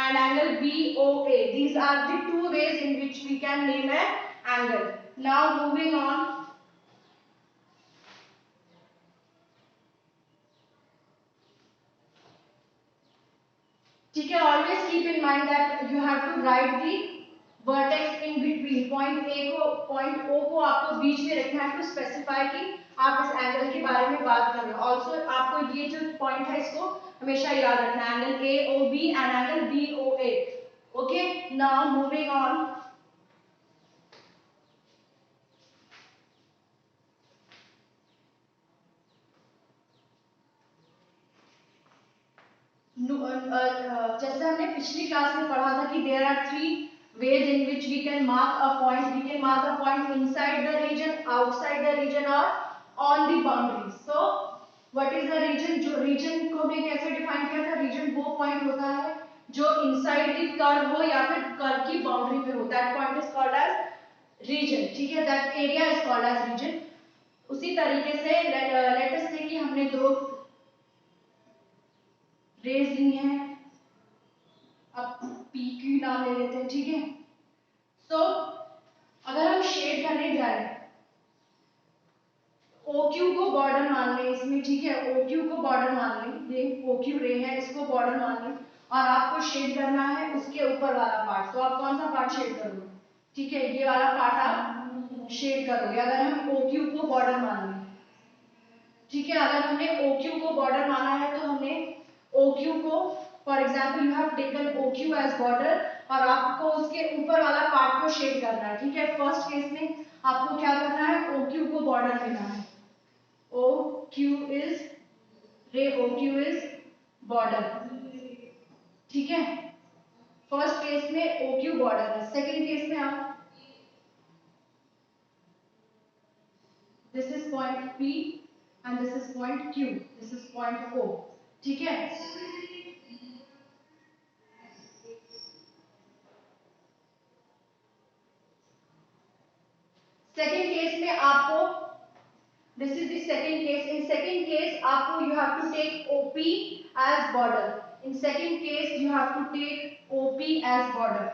and angle BOA. These are the two ways in which we can name an angle. Now moving on. ठीक है, always keep in mind that you have to write the vertex in between. point O को आपको बीच में रखना है to specify कि आप इस एंगल के बारे में बात कर रहे हो. Also आपको ये जो पॉइंट है इसको हमेशा याद रखना है, angle AOB and angle BOA. Okay, now moving on. जैसे हमने पिछली क्लास में पढ़ा था कि there are three ways in which we can mark a point. We can mark a point inside the region, outside the region or on the boundary. So what is the region? जो region को हमने कैसे define किया था? region वो point होता है जो inside the curve हो या फिर कर्व की बाउंड्री पे हो. That point is called as region. ठीक है, that area is called as region. उसी तरीके से let us say कि हमने दो रेज ली है, अब पी क्यू नाम ले लेते हैं. ठीक है, सो अगर हम शेड करने जाए OQ को बॉर्डर मान लें इसमें. ठीक है, OQ को बॉर्डर मान लें, ये OQ रे है, इसको बॉर्डर मान लें और आपको शेड करना है उसके ऊपर वाला पार्ट. तो आप कौन सा पार्ट शेड करोगे? ठीक है, ये वाला पार्ट आप शेड करोगे अगर हम OQ को बॉर्डर मान लें. ठीक है, अगर हमने OQ को बॉर्डर माना है तो हमने OQ को, for example you have taken OQ as border और आपको उसके ऊपर वाला पार्ट को शेड करना है. ठीक है, फर्स्ट केस में आपको क्या करना है? OQ को बॉर्डर लेना है. OQ इज रे, OQ इज बॉर्डर. ठीक है, फर्स्ट केस में OQ बॉर्डर है. सेकेंड केस में आप this is point P and this is point Q, this is point O. ठीक है, सेकेंड केस में आपको, this is the second case, in second case आपको you have to take OP as border. In second case you have to take OP as border,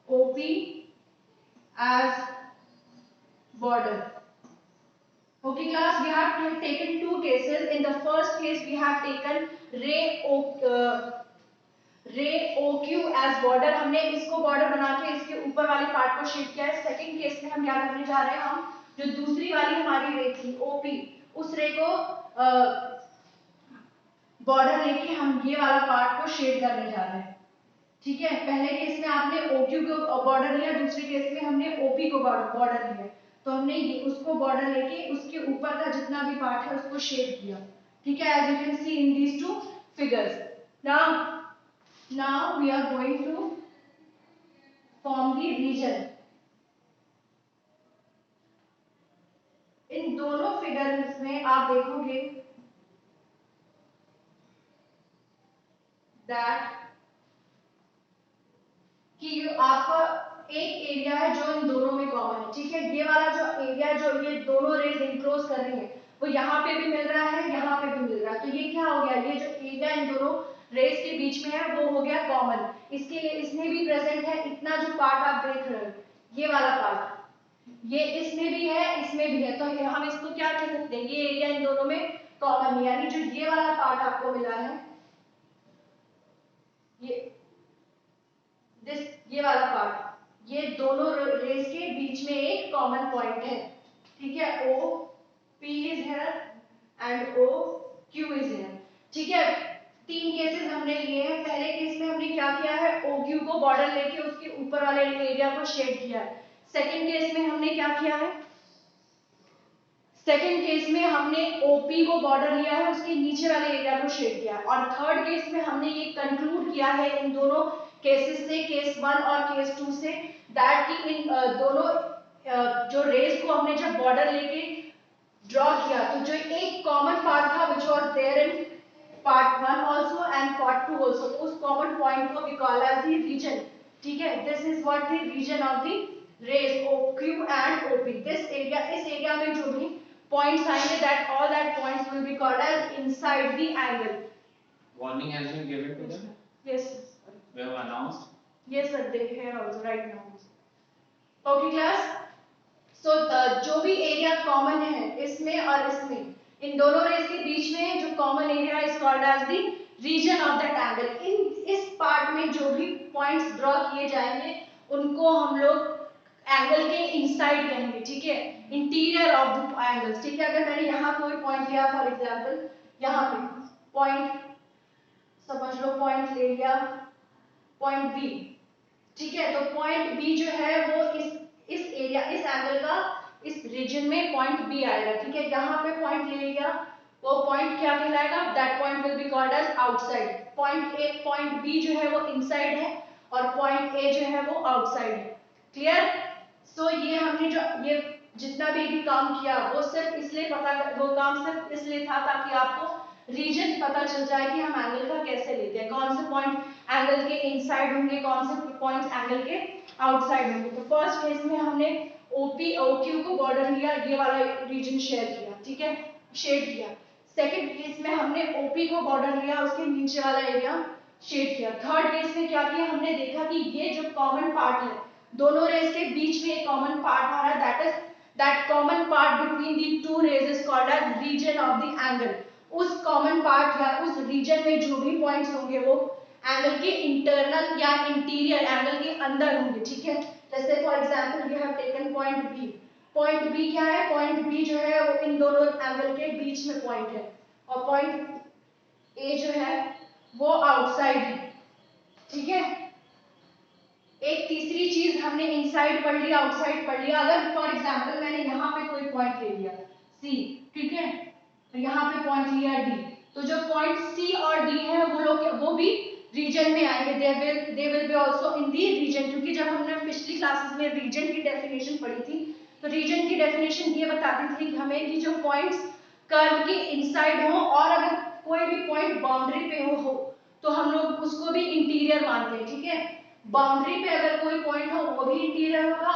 OP as border. Okay class, we have taken two cases. In the first case we have taken ray OQ as border. हमने इसको border बना के इसके ऊपर वाले part को shade किया है. सेकंड केस में हम क्या करने जा रहे हैं? हम जो दूसरी वाली हमारी रे थी OP, उस रे को बॉर्डर लेके हम ये वाला पार्ट को शेड करने जा रहे हैं. ठीक है, पहले केस में आपने OQ को बॉर्डर लिया, दूसरे केस में हमने OP को बॉर्डर लिया. तो हमने ये उसको बॉर्डर लेके उसके ऊपर का जितना भी पार्ट है उसको शेड किया. ठीक है, as you can see in these two figures. Now we are going to form the region. इन दोनों फिगर्स में आप देखोगे दैट कि आपका एक एरिया है जो इन दोनों में कॉमन है. ठीक है, ये वाला जो एरिया जो ये दोनों रेज इंक्लोज कर रही है वो यहाँ पे भी मिल रहा है, यहाँ पे भी मिल रहा है. तो ये क्या हो गया? ये जो एरिया इन दोनों रेज के बीच में है वो हो गया कॉमन. इसके लिए इसमें भी प्रेजेंट है. इतना जो पार्ट आप देख रहे हो ये वाला पार्ट, ये इसमें भी है, इसमें भी है. तो हम इसको क्या कह सकते हैं? ये एरिया इन दोनों में कॉमन है. यानी जो ये वाला पार्ट आपको मिला है, ये वाला पार्ट, ये दोनों रेज के बीच में एक कॉमन पॉइंट है. ठीक है, OP is here and OQ is here. ठीक है, तीन केसेस हमने लिए हैं. पहले केस में हमने क्या किया है? OQ को बॉर्डर लेके उसके ऊपर वाले एरिया को शेड किया है. सेकंड केस में हमने क्या किया है? सेकंड केस में हमने OP को बॉर्डर लिया है, उसके नीचे वाले एरिया को शेड किया है. और थर्ड केस में हमने ये कंक्लूड किया है इन दोनों केसेस से, केस 1 और केस 2 से, दैट कि इन दोनों जो रेज को हमने जब बॉर्डर लेके ड्रॉ किया तो जो एक कॉमन पार्ट था which was there in part 1 also and part 2 also, उस कॉमन पॉइंट को we call as the region. ठीक है, this is what the region of the rays OQ and OP. This area, इस area में जो भी points आएंगे, that all that points will be called as inside the angle. Warning has been given to them? Yes. we have announced. Yes sir, they here also right now. Okay class. So जो भी area common है इसमें और इसमें, इन दोनों race के बीच में जो कॉमन एरिया है is called as the region of that angle. इस पार्ट में जो भी पॉइंट्स ड्रॉ किए जाएंगे उनको हम लोग एंगल के इनसाइड कहेंगे, ठीक है, इंटीरियर ऑफ द एंगल्स, ठीक है। अगर मैंने यहाँ कोई पॉइंट लिया फॉर एग्जांपल, यहाँ पे पॉइंट समझ लो, पॉइंट ले लिया पॉइंट बी, ठीक है, तो पॉइंट बी जो है वो इस एरिया, इस एंगल का इस रीजन में पॉइंट बी आएगा, ठीक है। यहाँ पे पॉइंट ले लिया, वो पॉइंट क्या कहलाएगा, that point will be called as outside. Point B जो है वो इनसाइड है और पॉइंट ए जो है वो आउटसाइड है। क्लियर? सो ये हमने जो ये जितना भी काम किया वो सिर्फ इसलिए वो काम सिर्फ इसलिए था ताकि आपको रीजन पता चल जाए कि हम एंगल का कैसे लेते हैं, कौन से पॉइंट एंगल के इनसाइड होंगे, कौन से पॉइंट्स एंगल के आउटसाइड होंगे। तो फर्स्ट केस में हमने ओपी ओक्यू को बॉर्डर लिया, ये वाला रीजन शेयर किया, ठीक है, शेड किया। सेकंड केस में हमने ओपी को बॉर्डर लिया, उसके नीचे वाला एरिया शेड किया। थर्ड केस में क्या किया, हमने देखा कि ये जो कॉमन पार्ट है दोनों रेज के बीच में एक कॉमन पार्ट आ रहा है, that is that common part between the two rays is called as region of the angle. उस कॉमन पार्ट या उस रीजन में जो भी पॉइंट्स होंगे वो एंगल के इंटरनल या इंटीरियर एंगल के अंदर होंगे, ठीक है। जैसे for example we have taken point B. Point B क्या है, पॉइंट बी जो है वो इन दोनों एंगल के बीच में पॉइंट है और पॉइंट ए जो है वो आउटसाइड है, ठीक है। एक तीसरी चीज हमने इनसाइड पढ़ लिया, आउटसाइड पढ़ लिया। अगर फॉर एग्जांपल मैंने यहाँ पे कोई पॉइंट ले लिया सी, ठीक है, तो यहाँ पे पॉइंट लिया डी, तो जो पॉइंट सी और डी है वो भी रीजन में आएंगे, they will be also in the region. क्योंकि जब हमने पिछली क्लासेस में रीजन की डेफिनेशन पढ़ी थी तो रीजन की डेफिनेशन ये बताती थी कि हमें कि जो पॉइंट्स कर्व के इनसाइड हो और अगर कोई भी पॉइंट बाउंड्री पे हो तो हम लोग उसको भी इंटीरियर मानते हैं, ठीक है। बाउंड्री पे अगर कोई पॉइंट हो वो भी इंटीरियर होगा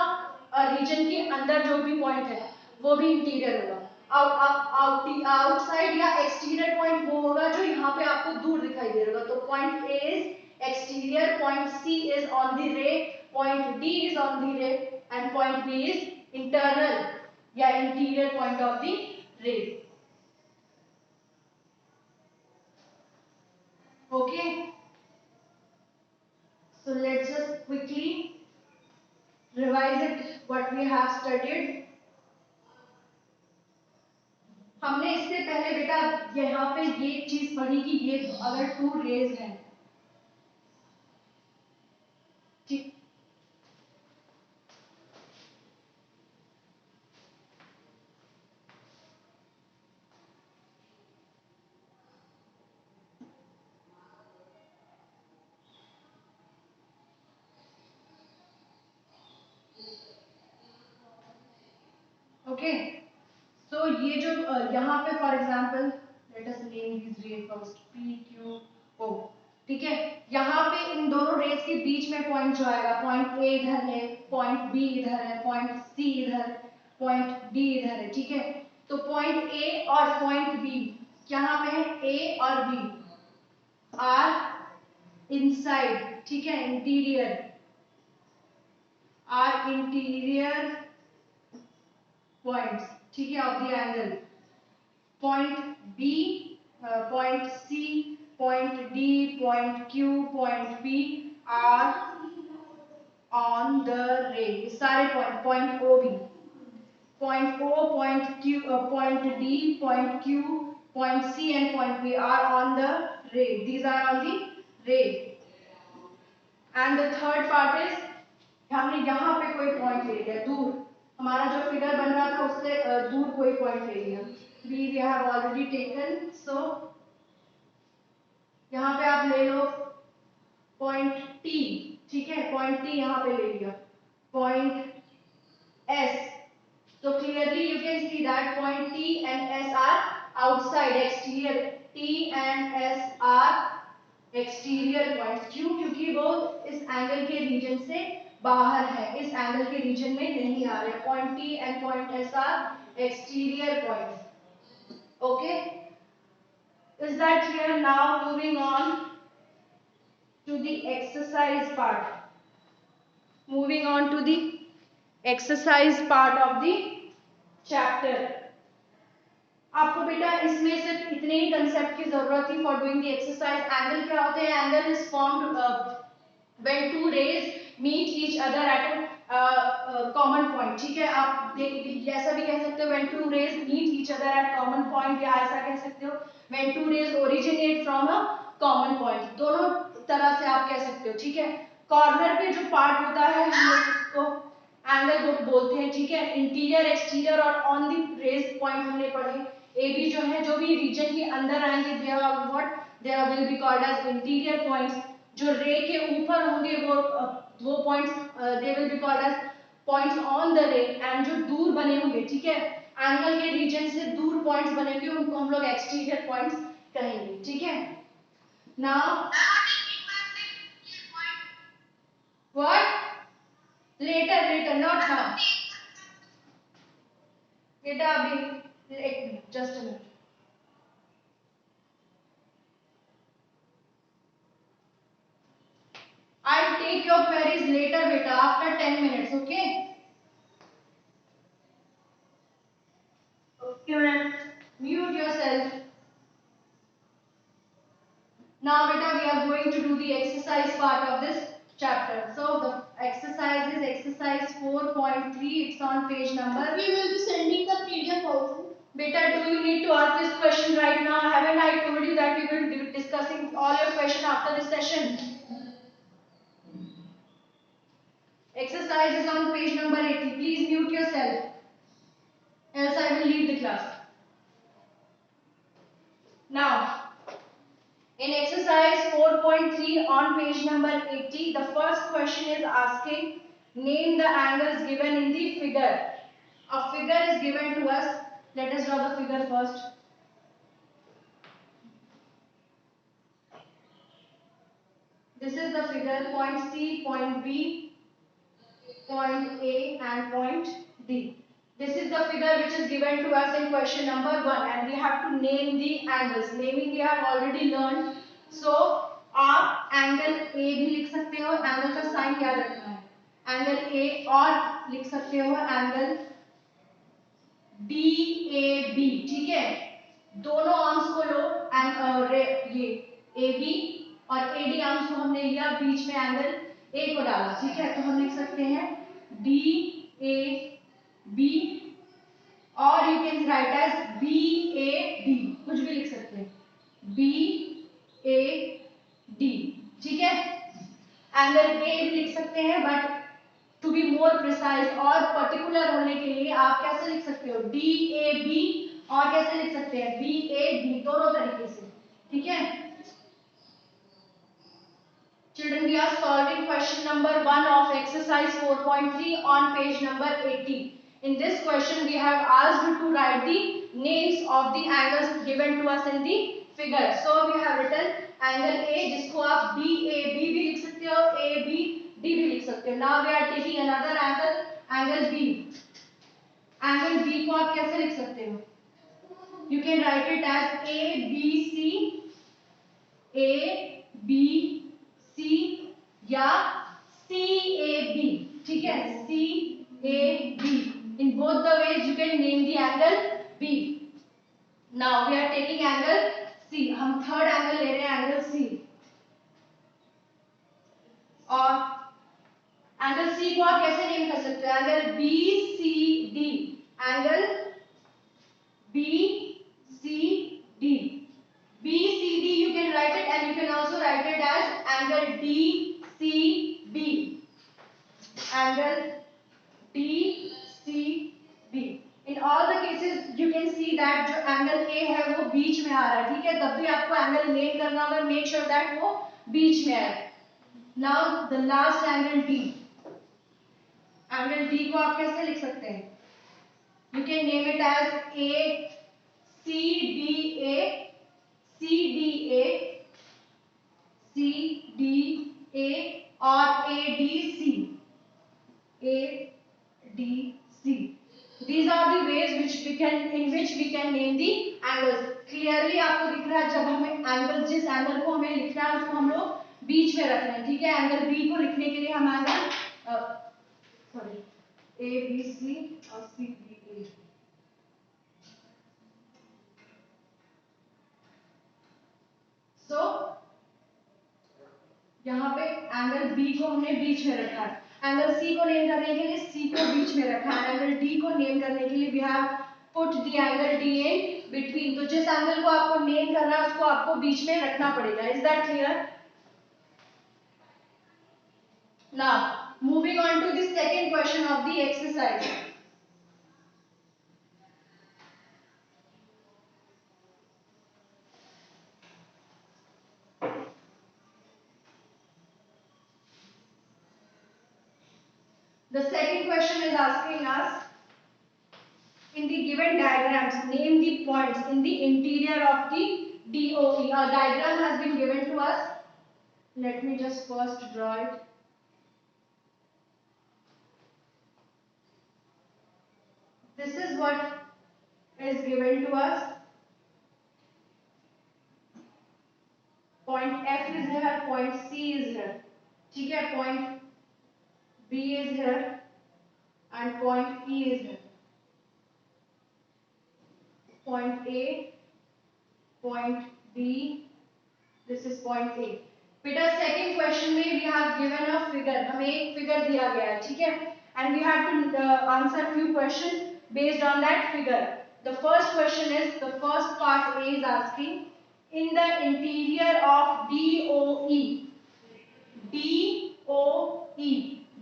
और रीजन के अंदर जो भी पॉइंट है वो भी इंटीरियर होगा। आउटसाइड या एक्सटीरियर पॉइंट वो होगा जो यहाँ पे आपको दूर दिखाई दे रहा। तो point A is exterior, point C is on the ray, point D is on the ray and point B is internal या interior point of the ray. Okay, so let's just quickly revise it what we have studied. हमने इससे पहले बेटा यहाँ पे ये चीज पढ़ी कि ये अगर टू रेज हैं, ठीक, ओके। सो ये जो यहाँ पे for example let us name this रे फर्स्ट पी क्यू ओ, ठीक है। यहाँ पे इन दोनों रेज के बीच में पॉइंट जो आएगा, पॉइंट ए इधर है, पॉइंट बी इधर है, पॉइंट सी इधर, पॉइंट डी इधर है, ठीक है। तो पॉइंट ए और पॉइंट बी यहाँ पे है, ए और बी आर इनसाइड, ठीक है, इंटीरियर आर इंटीरियर पॉइंट्स, ठीक है, of the angle. Point B, point C, point D, point Q, point P are on the ray. सारे पॉइंट, पॉइंट ओ भी, point O, point Q, point D, point Q, point C and point P are on the ray, these are on the ray. And the third part is हमने यहाँ पे कोई point ले लिया दूर, हमारा जो फिगर बन रहा था उससे दूर कोई पॉइंट ले लिया, वी हैव ऑलरेडी टेकन। सो यहाँ पे आप ले लो पॉइंट टी, ठीक है, पॉइंट टी यहाँ पे ले लिया, point S. So clearly you can see that point T and S are outside exterior, T and S are exterior points। क्यों? क्योंकि वो इस एंगल के रीजन से बाहर है, इस एंगल के रीजन में नहीं आ रहे। Point T and point S are exterior points। Okay, is that clear? Now moving on, to the exercise part. Moving on to the exercise part of the chapter. आपको बेटा इसमें सिर्फ इतने ही कंसेप्ट की जरूरत थी for doing the exercise. Angle क्या होते हैं? Angle is formed when two rays meet each other at common point. ठीक है, आप ऐसा भी कह सकते हो when two rays meet each other at common point, या ऐसा कह सकते हो when two rays originate from a common point. दोनों तरह से आप कह सकते हो. ठीक है, कॉर्नर पे जो पार्ट होता है हम लोग उसको एंगल बोलते हैं. ठीक है, इंटीरियर एक्सटीरियर और ऑन द रेज पॉइंट हमने पढ़े. ए बी जो है, जो भी रीजन के अंदर आएंगे they are what they are will be called as interior points. जो रे के ऊपर होंगे वो points they will be called as points on the ray. एंड जो दूर बने होंगे, ठीक है, एंगल के रीजन से दूर पॉइंट्स बनेंगे, उनको हम लोग एक्सटीरियर पॉइंट्स कहेंगे. ठीक है, now what letter not now बेटा. अभी एक minute, just a minute. I'll take your queries later beta, after 10 minutes. Okay? Okay ma'am. Mute yourself. Now beta, we are going to do the exercise part of this chapter. So the exercise is exercise 4.3. It's on page number. We will be sending the PDF also. Beta, do you need to ask this question right now? Haven't I told you that we will be discussing all your question after this session? Exercise is on page number 80. Please mute yourself, else I will leave the class. Now, in exercise 4.3 on page number 80, the first question is asking, name the angles given in the figure. A figure is given to us. Let us draw the figure first. This is the figure, point C, point B, point A and point D. This is the figure which is given to us in question number 1, and we have to name the angles. Naming we have already learned. So आप angle A भी लिख सकते हो, angle का sign याद रखना है. Angle A और लिख सकते हो एंगल DAB. ठीक है, दोनों आर्म्स को लो एंड ये AB और AD आर्म्स को हमने लिया, बीच में एंगल A को डाला. ठीक है, तो हम लिख सकते हैं DAB, और you can write as BAD, कुछ भी लिख सकते हैं, BAD. ठीक है, एंगल A भी लिख सकते हैं, but to be more precise और पर्टिकुलर होने के लिए आप कैसे लिख सकते हो, DAB, और कैसे लिख सकते हैं BAD, दोनों तरीके से. ठीक है, children, we are solving question number 1 of exercise 4.3 on page number 80. In this question we have asked to write the names of the angles given to us in the figure. So we have written angle A, जिसको आप BAB भी लिख सकते हो, ABD भी लिख सकते हो. Now we are taking another angle, angle B. Angle B को आप कैसे लिख सकते हो? You can write it as ABC, ABC या CAB. ठीक है, CAB. In both the ways you can name the angle B. Now we are taking angle C. हम थर्ड एंगल ले रहे हैं, एंगल C. और एंगल C को आप कैसे नेम कर सकते हो? Angle BCD. Angle BCD. BCD you can write it, and you can also write it as angle DCB. Angle DCB. In all the cases you can see that जो angle A है वो बीच में आ रहा है. ठीक है, तब भी आपको एंगल नेम करना होगा, मेक श्योर दैट वो बीच में है. Now the last angle D. Angle D को आप कैसे लिख सकते हैं? You can name it as CDA, CDA, CDA or ADC, ADC. These are the ways in which we can name the angles. Clearly आपको दिख रहा है, जब हमें एंगल, जिस एंगल को हमें लिखना है उसको हम लोग बीच में रखना है, ठीक है। एंगल बी को लिखने के लिए हम angle sorry A B C और सी बी ए, सो यहाँ पे एंगल बी को हमने बीच में रखा है, एंगल सी को नेम करने के लिए सी को बीच में रखा है, एंगल डी को नेम करने के लिए we have put the angle D in between. तो जिस एंगल को आपको नेम करना है उसको आपको बीच में रखना पड़ेगा। Is that clear? Now, moving on to the second question of the exercise. The second question is asking us, in the given diagrams, name the points in the interior of the DOE. A diagram has been given to us. Let me just first draw it. This is what is given to us. Point F is here, point C is here. ठीक है, point B is here and point E is here. Point A, point B, this is point A. बेटा second question में we have given a figure, हमें एक figure दिया गया है, ठीक है, and we have to answer few questions based on that figure. The first question is, the first part A is asking, in the interior of DOE, DOE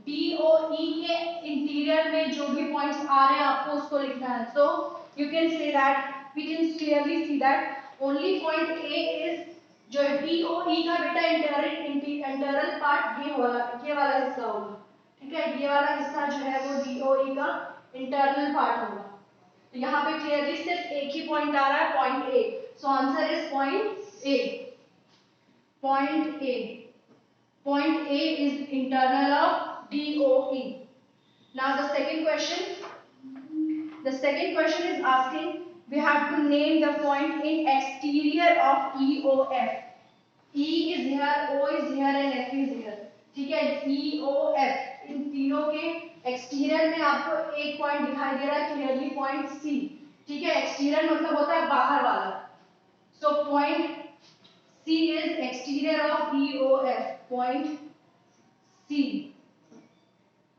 के interior में जो भी पॉइंट्स आ रहे हैं आपको उसको लिखना है. So you can say that, we can clearly see that only point A is जो DOE का बेटा इंटरनल पार्ट ये वाला हिस्सा होगा, ठीक है, ये वाला हिस्सा जो है वो DOE का इंटरनल पार्ट होगा. तो यहाँ पे क्लियरली सिर्फ एक ही पॉइंट आ रहा है, point A. So answer is point A. Point A. Point A is internal of DOE. Now the second question. The second question is asking, we have to name the point in exterior of EOF. E is here, O is here and F is here. ठीक है, EOF इन तीनों के exterior में आपको एक point दिखाई दे रहा है क्लियरली, पॉइंट C. ठीक है, एक्सटीरियर मतलब होता है बाहर वाला. So point C is exterior of EOF. Point C.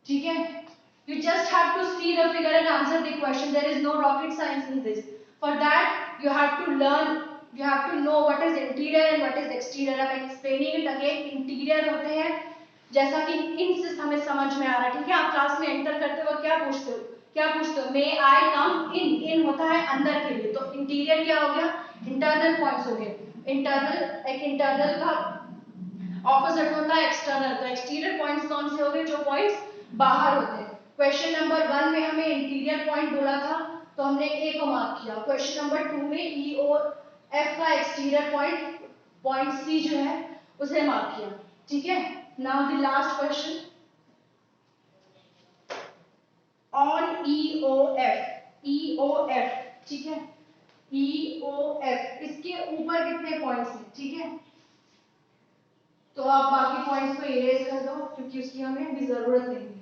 ठीक है, you just have to see the figure and answer the question. There is no rocket science in this. For that you have to learn, you have to know what is interior and what is exterior. I'm explaining it again. Interior होते हैं जैसा कि इन से हमें समझ में आ रहा है, ठीक है. आप क्लास में एंटर करते वक्त क्या पूछते हो? मे आई कम इन. इन होता है अंदर के लिए, तो इंटीरियर क्या हो गया? इंटरनल पॉइंट्स हो गए. इंटरनल का ऑपोजिट होता है एक्सटर्नल. तो एक्सटीरियर पॉइंट्स कौन से हो गए? जो पॉइंट्स बाहर होते हैं. क्वेश्चन नंबर 1 में हमें इंटीरियर पॉइंट बोला था तो हमने ए को मार्क किया. क्वेश्चन नंबर 2 में EOF का एक्सटीरियर पॉइंट सी जो है उसे मार्क किया, ठीक है. Now the last question on EOF, ठीक है, EOF इसके ऊपर कितने पॉइंट्स हैं, ठीक है. तो आप बाकी पॉइंट्स को इरेज कर दो क्योंकि उसकी हमें भी जरूरत नहीं है.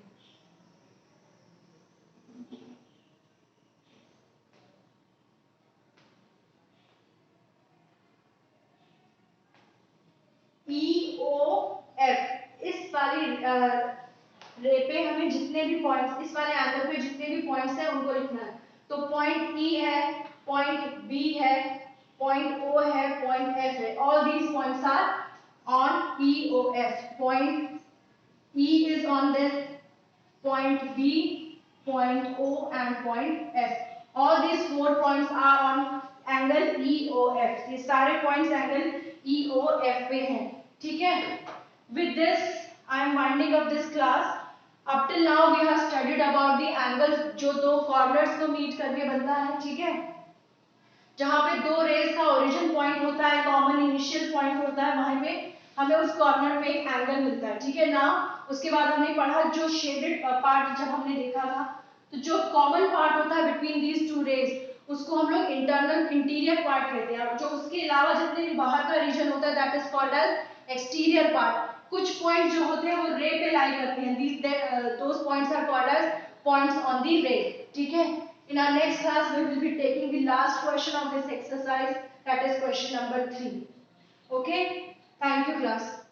EOF इस वाली रे पे हमें जितने भी पॉइंट्स, इस वाले एंगल पे जितने भी पॉइंट्स हैं उनको लिखना है. तो पॉइंट E है, पॉइंट B है, पॉइंट O है, पॉइंट F है. All these points are on EOF. Point E is on this, point B, point O and point F. All these 4 points are on angle EOF. ये सारे points angle EOF पे हैं, ठीक है. With this I am winding up this class. Up till now we have studied about the angles जो दो corners को meet करके बनता है, ठीक है, जहाँ पे दो रेज का ओरिजिन पॉइंट होता है, कॉमन इनिशियल पॉइंट होता है, वहां पे हमें उस कॉर्नर पे एक एंगल मिलता है, ठीक है ना. उसके बाद हमने पढ़ा जो शेडेड पार्ट जब हमने देखा था, तो जो कॉमन पार्ट होता है बिटवीन दीज टू रेज उसको हम लोग इंटीरियर पार्ट कहते हैं. और जो उसके अलावा जितने भी बाहर का रीजन होता है that is called as exterior part, कुछ पॉइंट जो होते हैं वो रे पे लाई करते हैं, these those points are called as points on the ray. ठीक है, in our next class we will be taking the last question of this exercise, that is question number 3. Okay, thank you class.